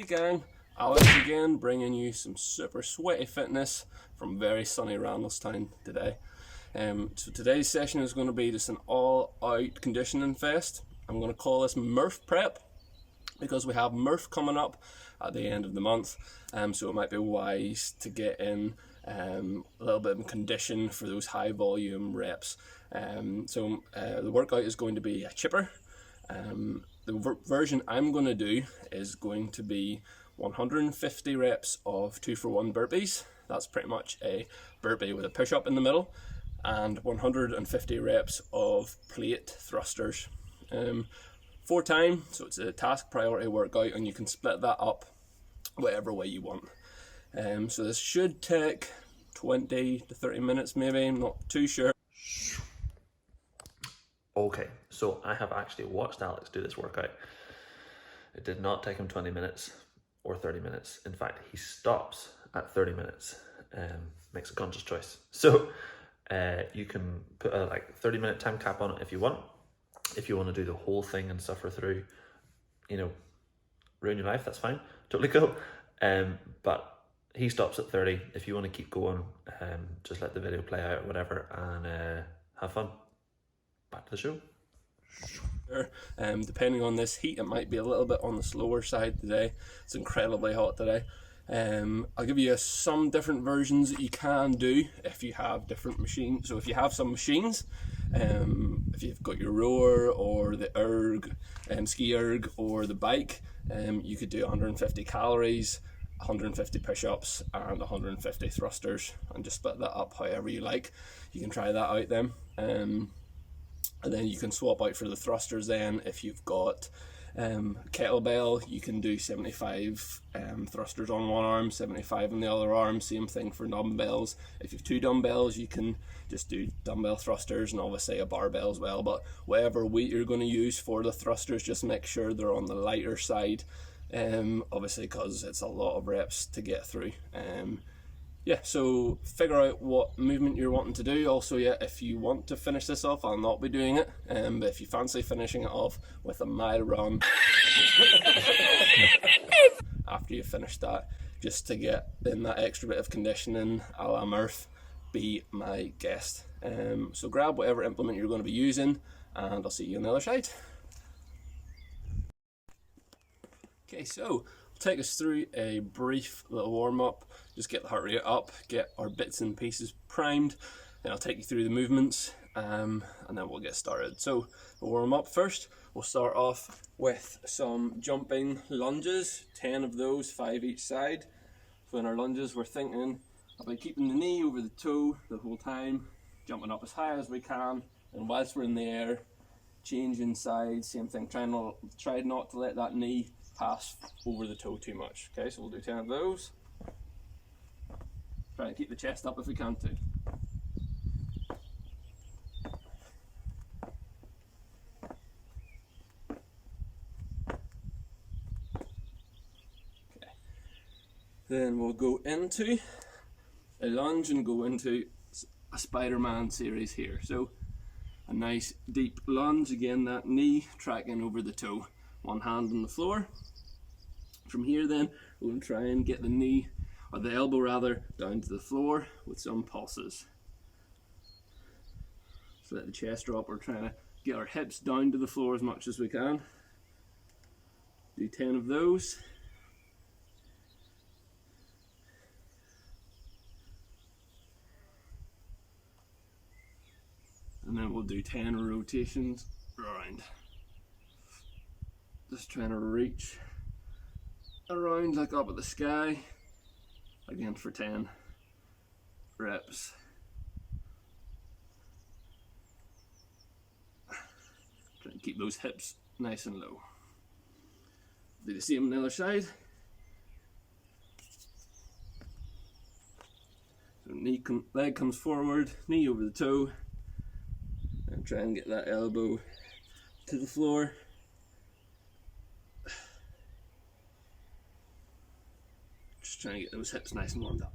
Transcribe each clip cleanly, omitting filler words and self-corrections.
gang, Alex again, bringing you some super sweaty fitness from very sunny Randallstown today. So today's session is going to be just an all-out conditioning fest. I'm going to call this Murph prep because we have Murph coming up at the end of the month, so it might be wise to get in a little bit of condition for those high volume reps. The workout is going to be a chipper. The version I'm going to do is going to be 150 reps of 2-for-1 burpees. That's pretty much a burpee with a push-up in the middle, and 150 reps of plate thrusters. 4 times, so it's a task priority workout, and you can split that up whatever way you want. So this should take 20 to 30 minutes maybe, I'm not too sure. Okay, so I have actually watched Alex do this workout. It did not take him 20 minutes or 30 minutes. In fact, he stops at 30 minutes, makes a conscious choice. So you can put a 30-minute time cap on it if you want. If you want to do the whole thing and suffer through, ruin your life, that's fine, totally cool. But he stops at 30. If you want to keep going, just let the video play out or whatever and have fun. Back to the show. Depending on this heat, it might be a little bit on the slower side today. It's incredibly hot today. I'll give you some different versions that you can do if you have different machines. So if you have some machines, if you've got your rower or the erg, ski erg or the bike, you could do 150 calories, 150 push-ups and 150 thrusters, and just split that up however you like. You can try that out then. And then you can swap out for the thrusters then. If you've got kettlebell, you can do 75 thrusters on one arm, 75 on the other arm. Same thing for dumbbells. If you have 2 dumbbells, you can just do dumbbell thrusters, and obviously a barbell as well. But whatever weight you're going to use for the thrusters, just make sure they're on the lighter side, obviously because it's a lot of reps to get through. So figure out what movement you're wanting to do. Also, if you want to finish this off, I'll not be doing it. But if you fancy finishing it off with a mile run after you finish that, just to get in that extra bit of conditioning a la Murph, be my guest. So grab whatever implement you're going to be using, and I'll see you on the other side. Okay, so take us through a brief little warm-up, just get the heart rate up, get our bits and pieces primed, then I'll take you through the movements, and then we'll get started. So we'll warm up first. We'll start off with some jumping lunges, 10 of those, 5 each side. So in our lunges, we're thinking about keeping the knee over the toe the whole time, jumping up as high as we can, and whilst we're in the air, changing sides, same thing, try not to let that knee pass over the toe too much. Okay, so we'll do 10 of those. Try and keep the chest up if we can too. Okay. Then we'll go into a lunge and go into a Spider-Man series here. So a nice deep lunge, again that knee tracking over the toe. One hand on the floor. From here then, we're going to try and get the knee, or the elbow rather, down to the floor with some pulses. So let the chest drop, we're trying to get our hips down to the floor as much as we can. Do 10 of those. And then we'll do 10 rotations around. Just trying to reach around like up at the sky, again for 10 reps. Try and keep those hips nice and low. Do the same on the other side. So leg comes forward, knee over the toe, and try and get that elbow to the floor. Just trying to get those hips nice and warmed up.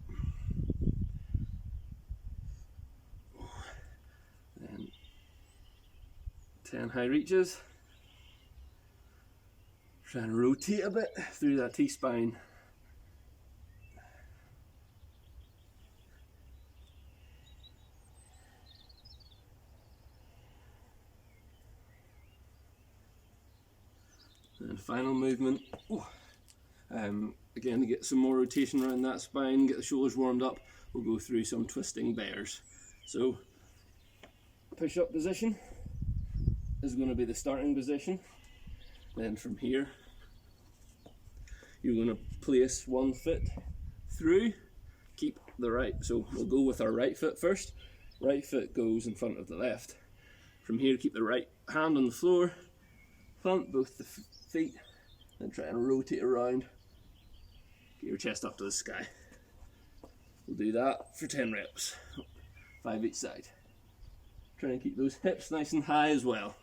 Then 10 high reaches. Try and rotate a bit through that T-spine. And final movement. Again, to get some more rotation around that spine, get the shoulders warmed up, we'll go through some twisting bears. So, push-up position is going to be the starting position. Then from here, you're going to place one foot through, keep the right, so we'll go with our right foot first. Right foot goes in front of the left. From here, keep the right hand on the floor, plant both the feet, and try and rotate around. Get your chest up to the sky. We'll do that for 10 reps, 5 each side. Try and keep those hips nice and high as well.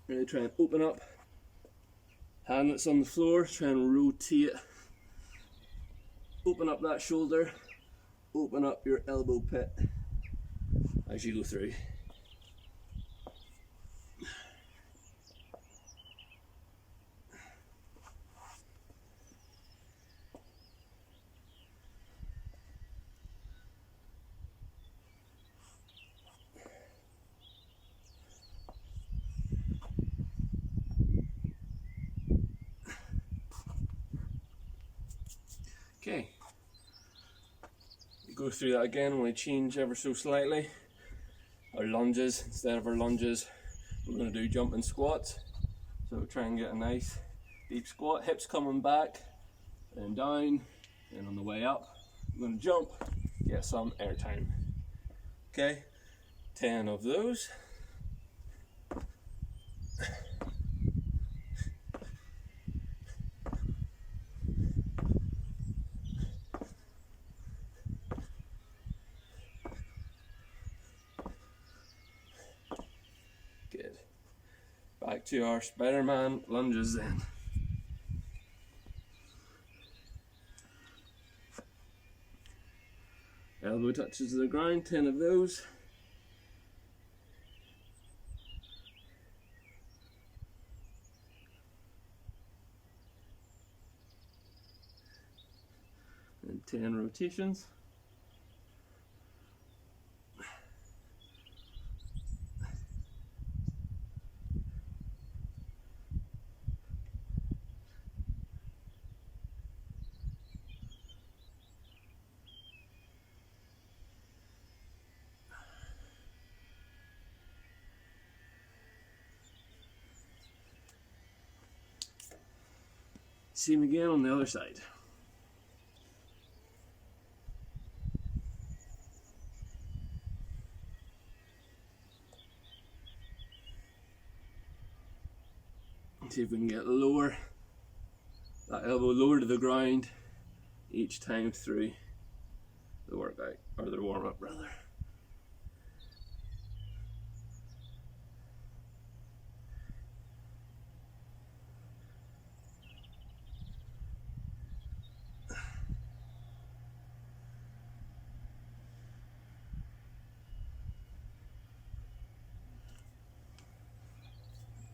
Really try and open up. Hand that's on the floor, try and rotate. Open up that shoulder. Open up your elbow pit as you go through. Okay, go through that again. When we change ever so slightly, our lunges, instead of our lunges, we're going to do jumping squats. So try and get a nice deep squat, hips coming back and down, and on the way up, we're going to jump, get some air time. Okay, 10 of those. Back to our Spider-Man lunges then. Elbow touches the ground, 10 of those. And 10 rotations. Same again on the other side. See if we can get lower, that elbow lower to the ground each time through the workout, or the warm-up rather.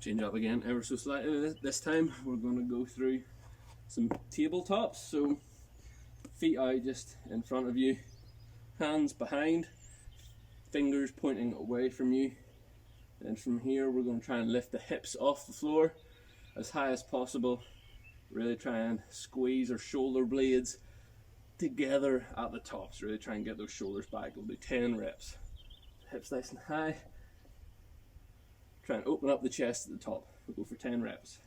Change up again ever so slightly. This time we're going to go through some tabletops. So feet out just in front of you, hands behind, fingers pointing away from you. And from here we're going to try and lift the hips off the floor as high as possible. Really try and squeeze our shoulder blades together at the tops. Really try and get those shoulders back. We'll do 10 reps. Hips nice and high. Try and open up the chest at the top. We'll go for 10 reps.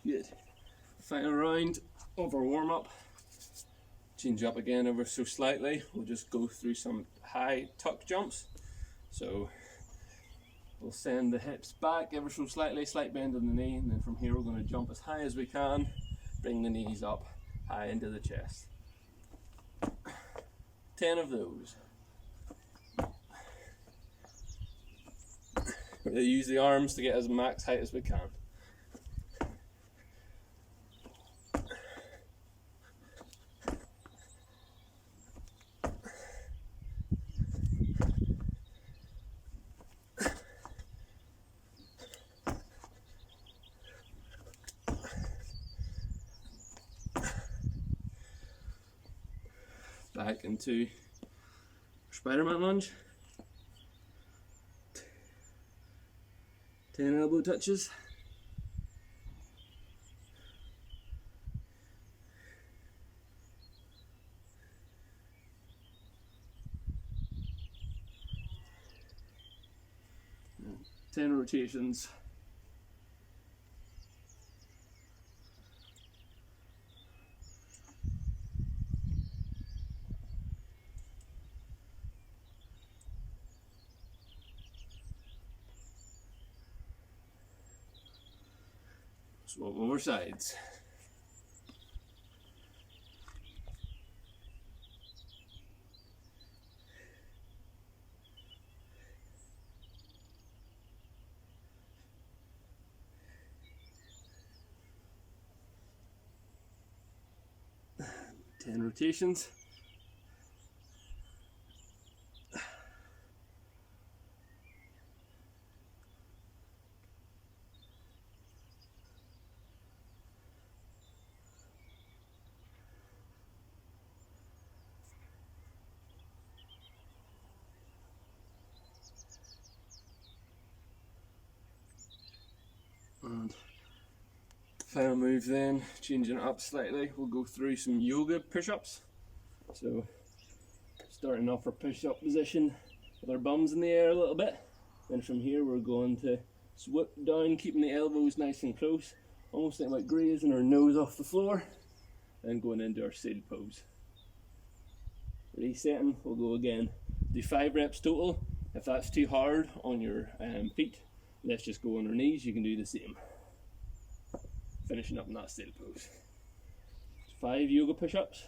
Good. Final round of our warm up. Change up again ever so slightly. We'll just go through some high tuck jumps. So we'll send the hips back ever so slightly, slight bend in the knee, and then from here we're going to jump as high as we can, bring the knees up high into the chest. 10 of those. We'll use the arms to get as max height as we can. Back into Spider-Man lunge. 10 elbow touches. And 10 rotations. Swap over sides. Ten rotations. And final move then, changing it up slightly, we'll go through some yoga push-ups. So starting off our push-up position with our bums in the air a little bit. Then from here we're going to swoop down, keeping the elbows nice and close, almost like grazing our nose off the floor, and going into our sail pose. Resetting, we'll go again. Do 5 reps total. If that's too hard on your feet, let's just go on our knees, you can do the same. Finishing up in that sail pose. 5 yoga push-ups.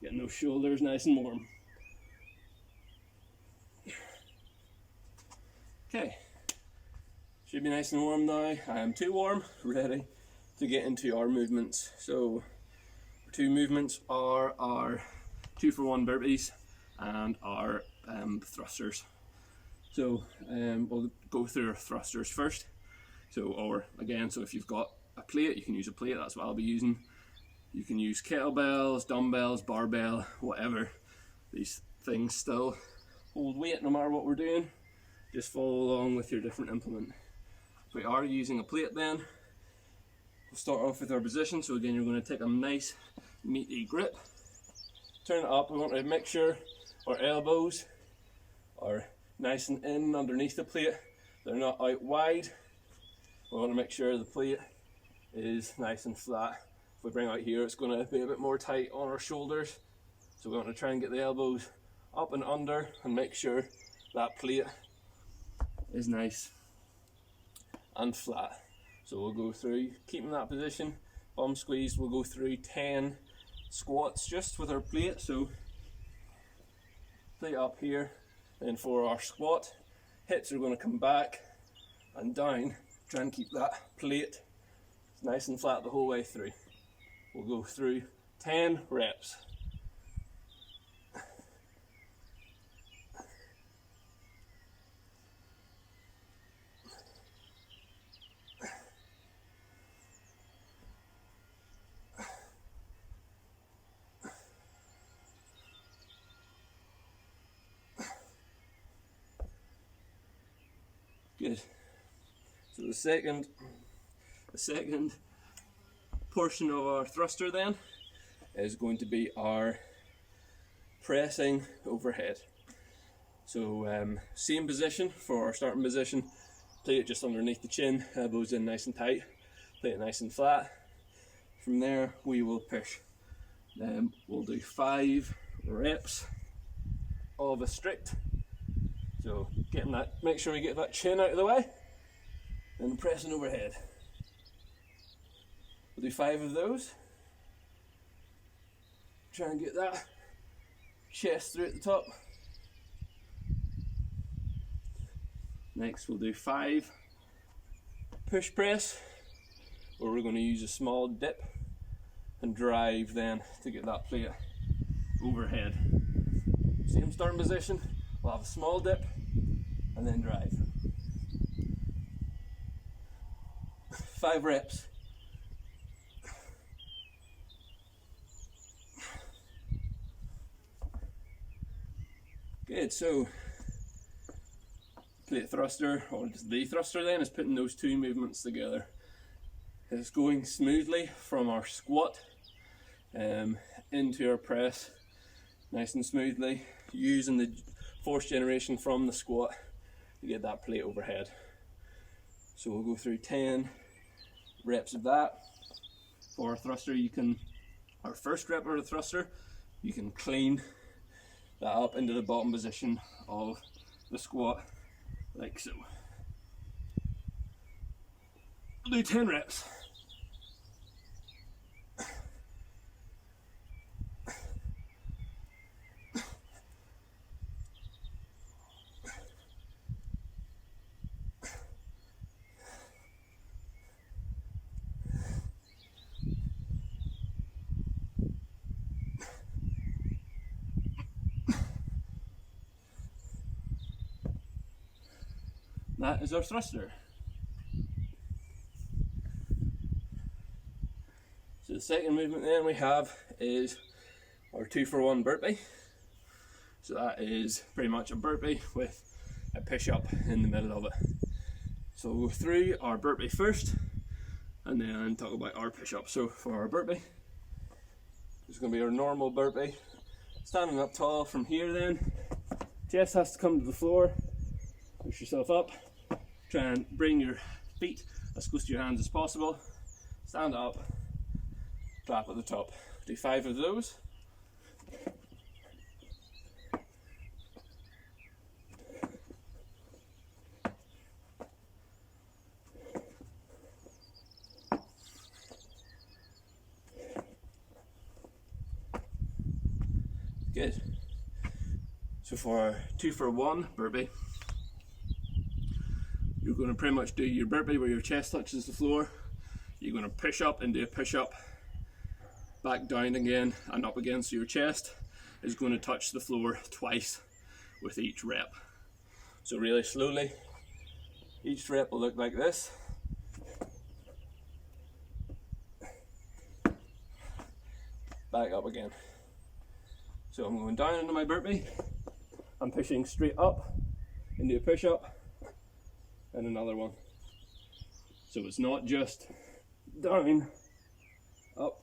Getting those shoulders nice and warm. Okay, should be nice and warm now. I am too warm, ready to get into our movements. So, our 2 movements are our 2-for-1 burpees and our thrusters. So, we'll go through our thrusters first. So if you've got a plate, you can use a plate, that's what I'll be using. You can use kettlebells, dumbbells, barbell, whatever. These things still hold weight no matter what we're doing. Just follow along with your different implement. If we are using a plate then, we'll start off with our position. So again, you're going to take a nice meaty grip. Turn it up, we want to make sure our elbows are nice and in underneath the plate. They're not out wide. We want to make sure the plate is nice and flat. If we bring out here, it's going to be a bit more tight on our shoulders. So we want to try and get the elbows up and under and make sure that plate is nice and flat. So we'll go through, keeping that position, bum squeezed, we'll go through 10 squats just with our plate. So plate up here, then for our squat, hips are going to come back and down. Try and keep that plate nice and flat the whole way through. We'll go through 10 reps. Good. So the second portion of our thruster then is going to be our pressing overhead. So same position for our starting position, plate just underneath the chin, elbows in nice and tight, plate nice and flat. From there we will push. We'll do 5 reps of a strict. So getting that, make sure we get that chin out of the way and pressing overhead. We'll do 5 of those. Try and get that chest through at the top. Next we'll do 5 push press, where we're going to use a small dip and drive then to get that plate overhead. Same starting position, we'll have a small dip and then drive. 5 reps. Good, so plate thruster, or just the thruster then, is putting those 2 movements together. It's going smoothly from our squat into our press, nice and smoothly, using the force generation from the squat to get that plate overhead. So we'll go through 10 reps of that. For our thruster, our first rep of the thruster, you can clean that up into the bottom position of the squat, like so. We'll do 10 reps. That is our thruster. So the second movement then we have is our 2-for-1 burpee. So that is pretty much a burpee with a push up in the middle of it. So we'll go through our burpee first and then talk about our push up. So for our burpee, it's going to be our normal burpee. Standing up tall from here then, chest has to come to the floor, push yourself up. Try and bring your feet as close to your hands as possible. Stand up, clap at the top. Do 5 of those. Good. So for our 2-for-1 burpee, you're going to pretty much do your burpee where your chest touches the floor. You're going to push up and do a push up, back down again and up again, so your chest is going to touch the floor twice with each rep. So really slowly, each rep will look like this. Back up again. So I'm going down into my burpee, I'm pushing straight up into a push up, and another one. So it's not just down, up.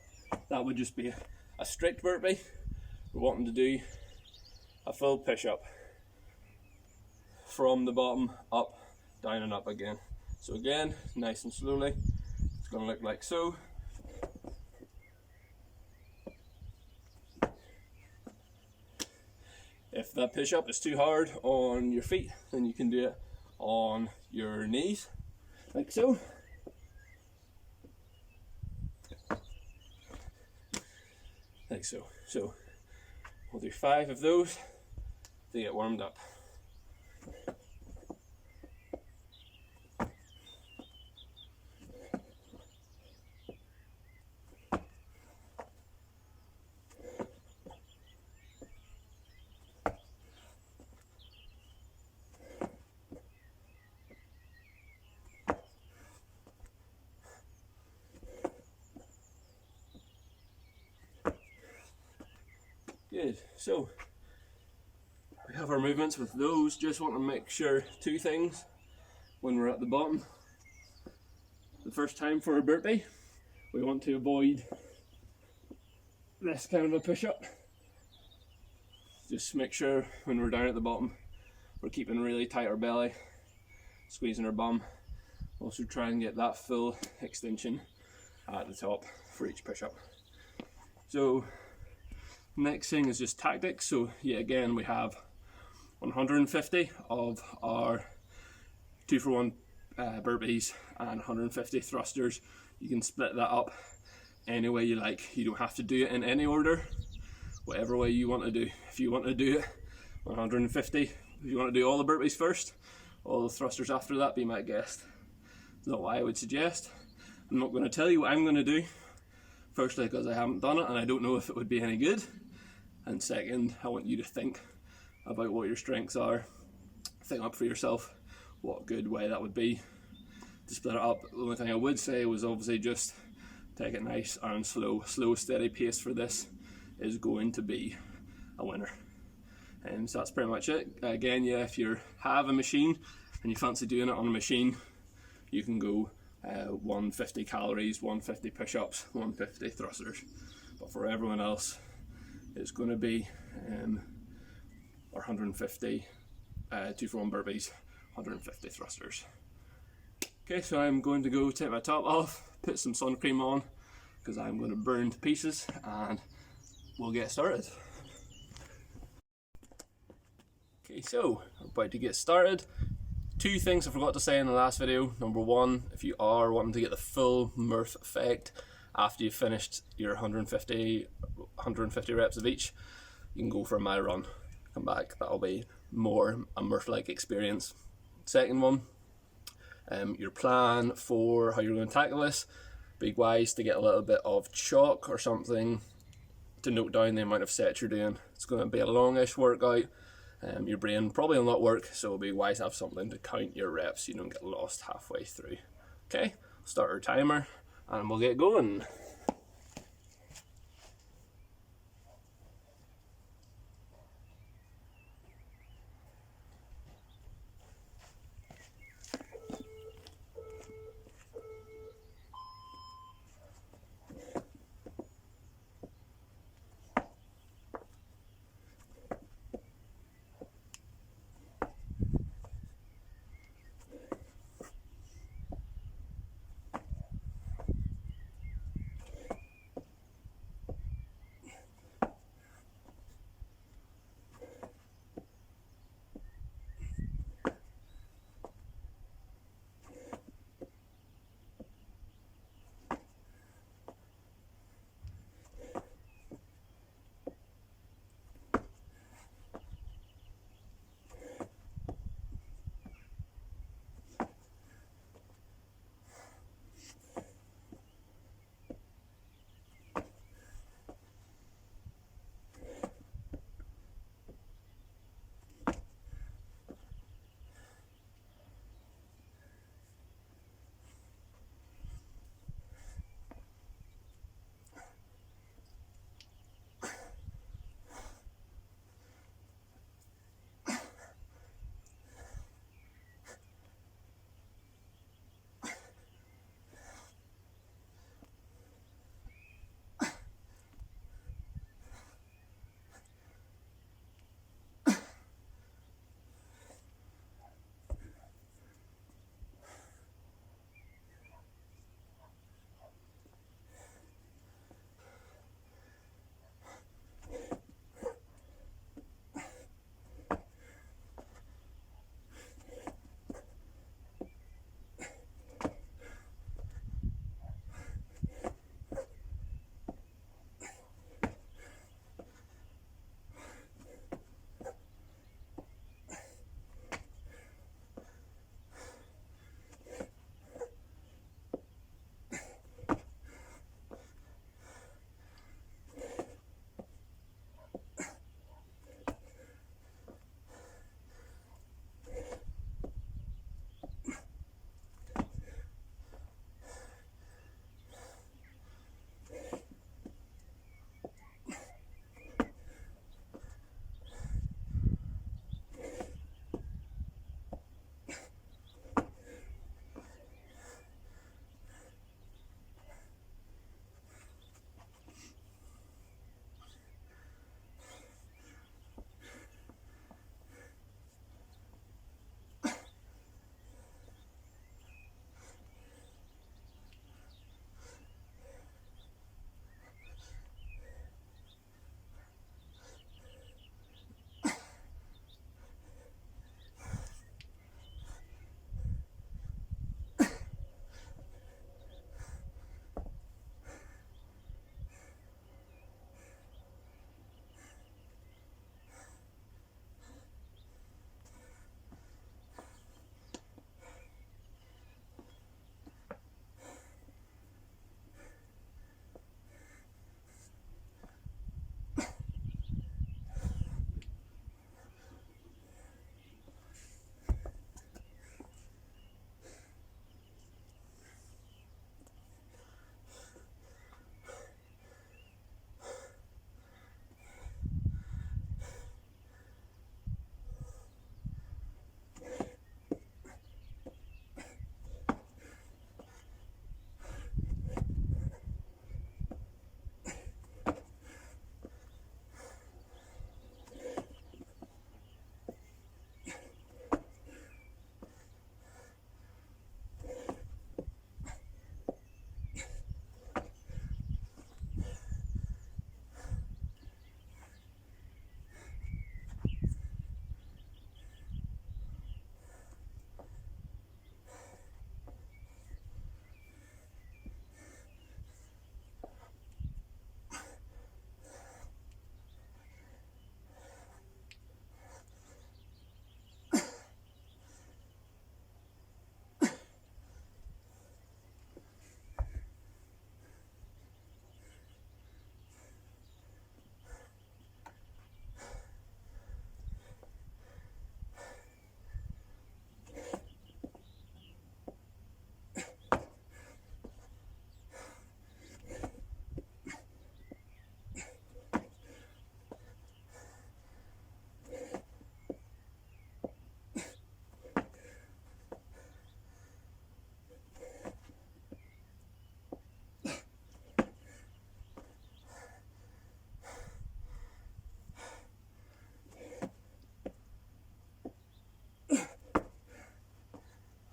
That would just be a strict burpee. We're wanting to do a full push up from the bottom up, down and up again. So again, nice and slowly, it's going to look like so. If that push up is too hard on your feet, then you can do it on your knees, like so. Like so. So we'll do 5 of those to get warmed up. Good, so we have our movements with those. Just want to make sure 2 things when we're at the bottom. The first time for a burpee, we want to avoid this kind of a push-up. Just make sure when we're down at the bottom, we're keeping really tight our belly, squeezing our bum. Also try and get that full extension at the top for each push-up. So next thing is just tactics. So yeah, again, we have 150 of our 2-for-1 burpees and 150 thrusters. You can split that up any way you like. You don't have to do it in any order, whatever way you want to do. If you want to do it 150, if you want to do all the burpees first, all the thrusters after that, be my guest. It's not what I would suggest. I'm not going to tell you what I'm going to do. Firstly, because I haven't done it and I don't know if it would be any good. And second, I want you to think about what your strengths are. Think up for yourself what good way that would be to split it up. The only thing I would say was obviously just take it nice and slow. Slow, steady pace for this is going to be a winner. And so that's pretty much it. Again, yeah, if you have a machine and you fancy doing it on a machine, you can go 150 calories, 150 push-ups, 150 thrusters. But for everyone else, it's going to be our 150 2-for-1 burpees, 150 thrusters. Okay, so I'm going to go take my top off, put some sun cream on, because I'm going to burn to pieces, and we'll get started. Okay, so we're about to get started. 2 things I forgot to say in the last video. Number 1, if you are wanting to get the full murph effect after you've finished your 150 reps of each, you can go for a mile run. Come back, that'll be more a murph-like experience. Second one, your plan for how you're going to tackle this. Be wise to get a little bit of chalk or something to note down the amount of sets you're doing. It's going to be a longish workout. Your brain probably will not work, so it'll be wise to have something to count your reps so you don't get lost halfway through. Okay, start our timer and we'll get going.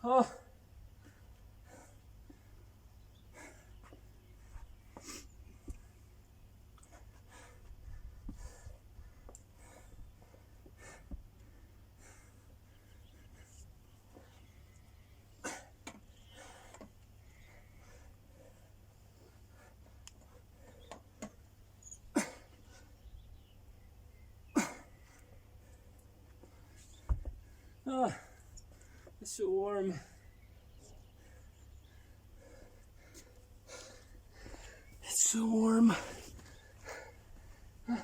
Oh. Oh, it's so warm. It's so warm. Oh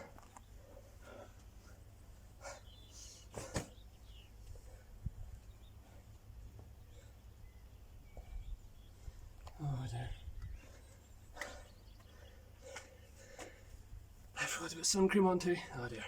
dear. I forgot to put sun cream on too. Oh dear.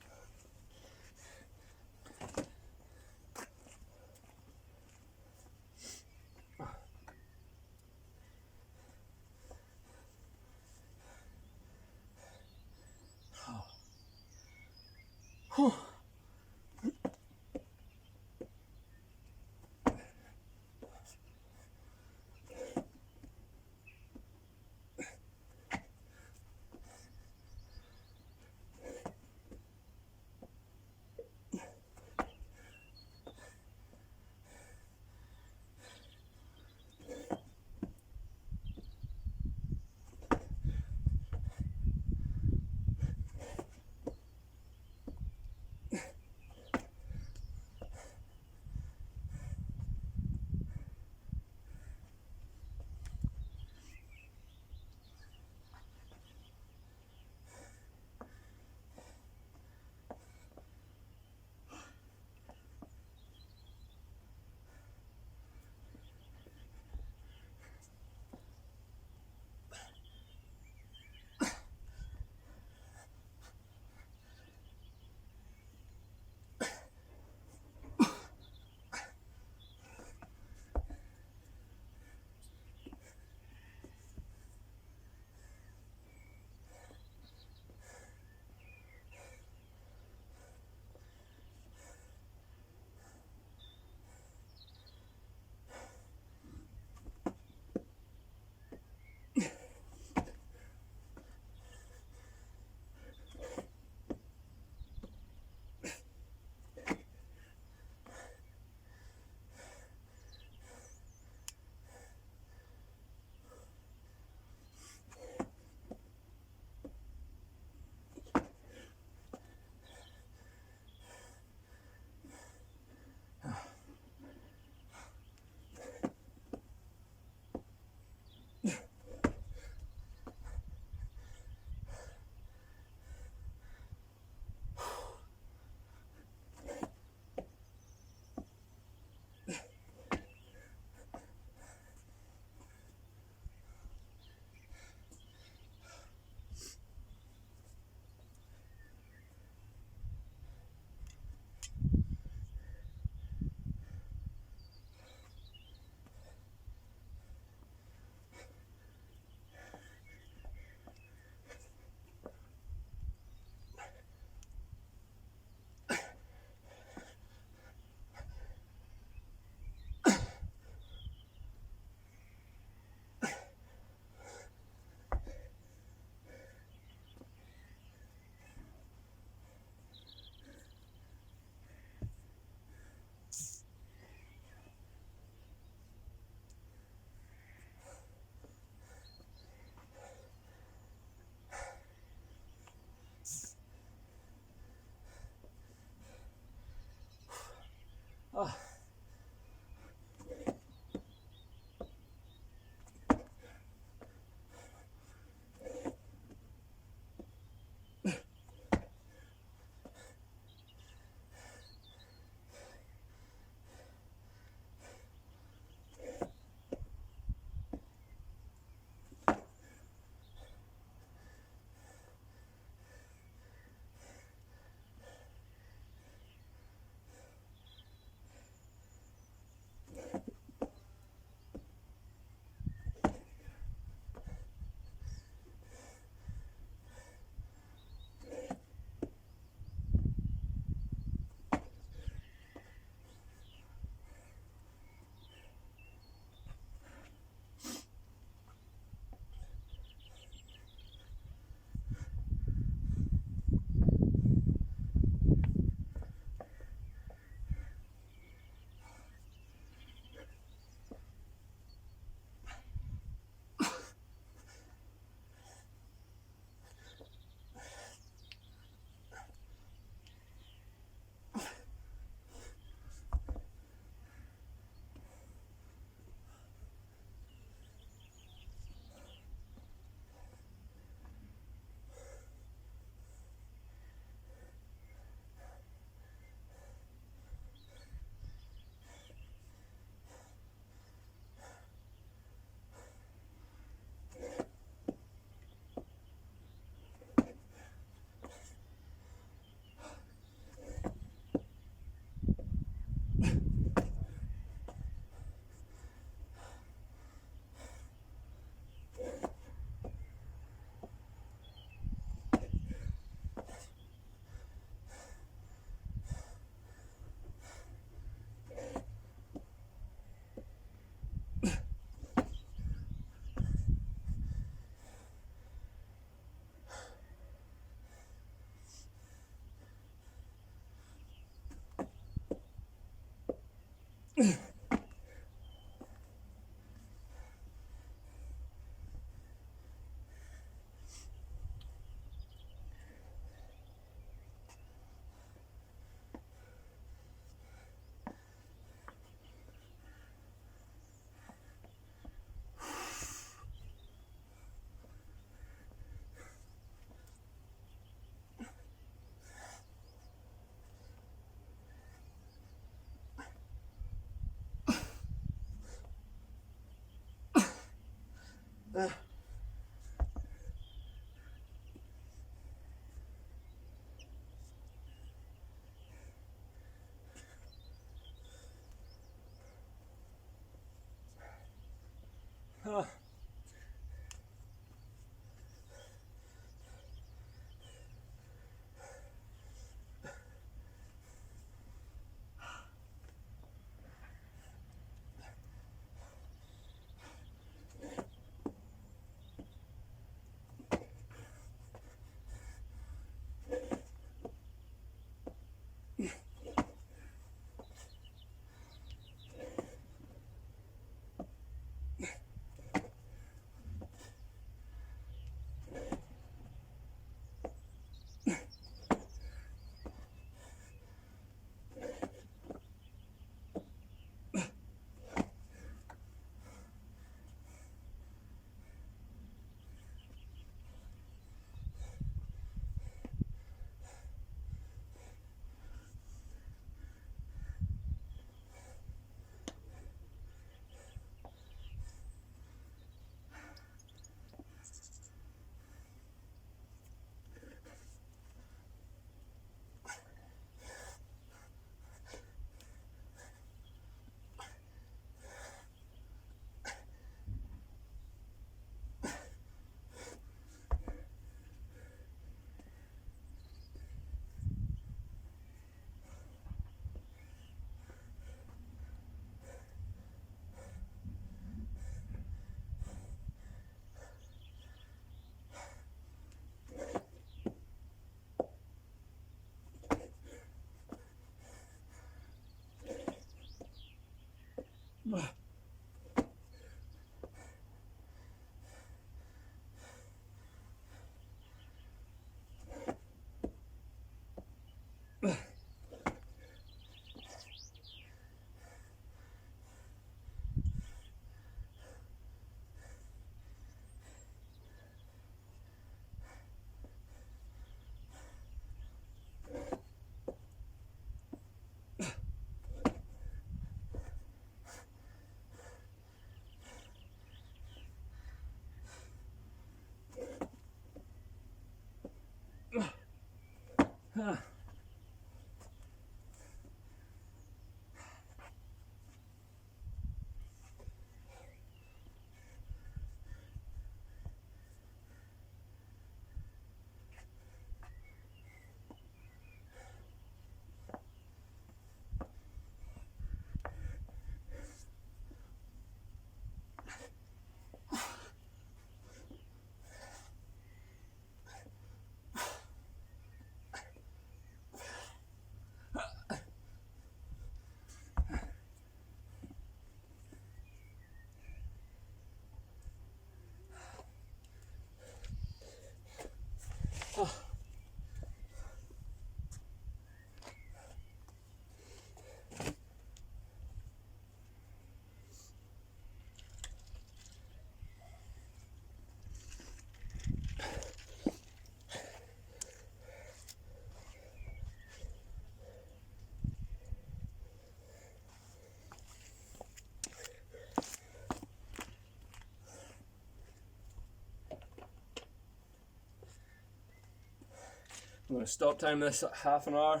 I'm going to stop time this at half an hour.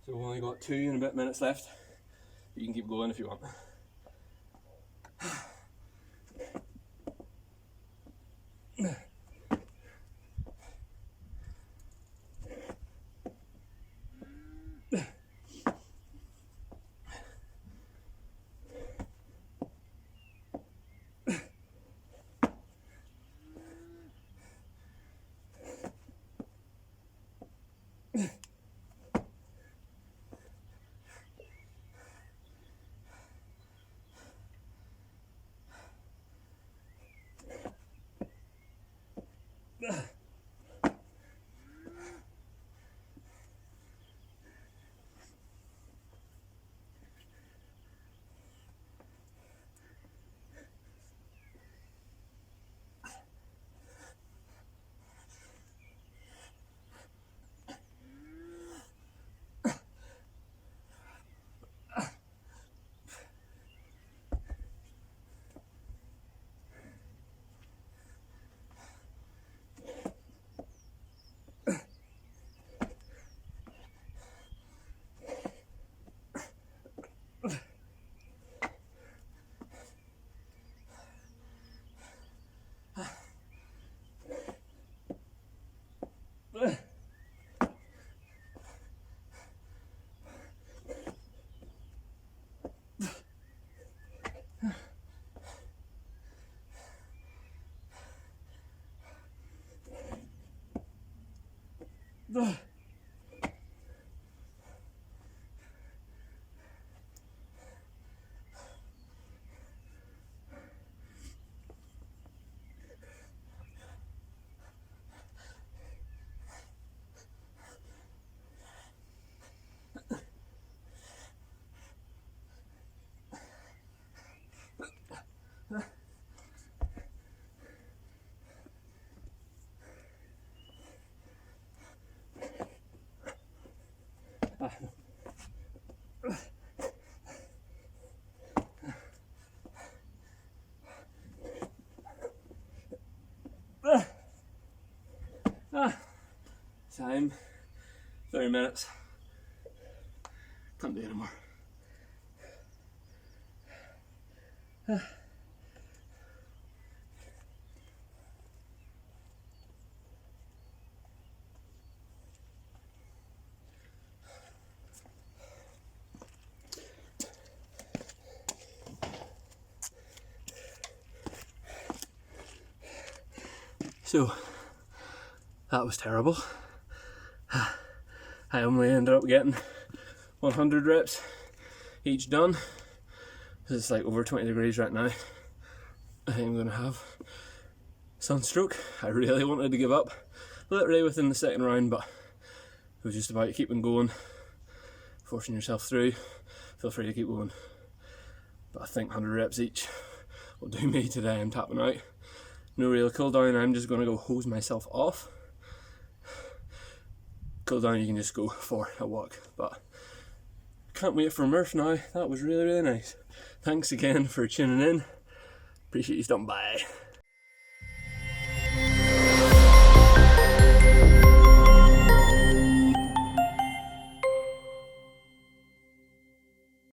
So we've only got 2 and a bit minutes left. You can keep going if you want. time. 30 minutes. Can't do anymore. So that was terrible. I only ended up getting 100 reps each done because it's like over 20 degrees right now. I think I'm gonna have sunstroke. I really wanted to give up literally within the second round, but it was just about keeping going, forcing yourself through. Feel free to keep going, but I think 100 reps each will do me today. I'm tapping out. No real cool down. I'm just gonna go hose myself off. Cool down you can just go for a walk, but can't wait for Murph now. That was really nice. Thanks again for tuning in. Appreciate you stopping by.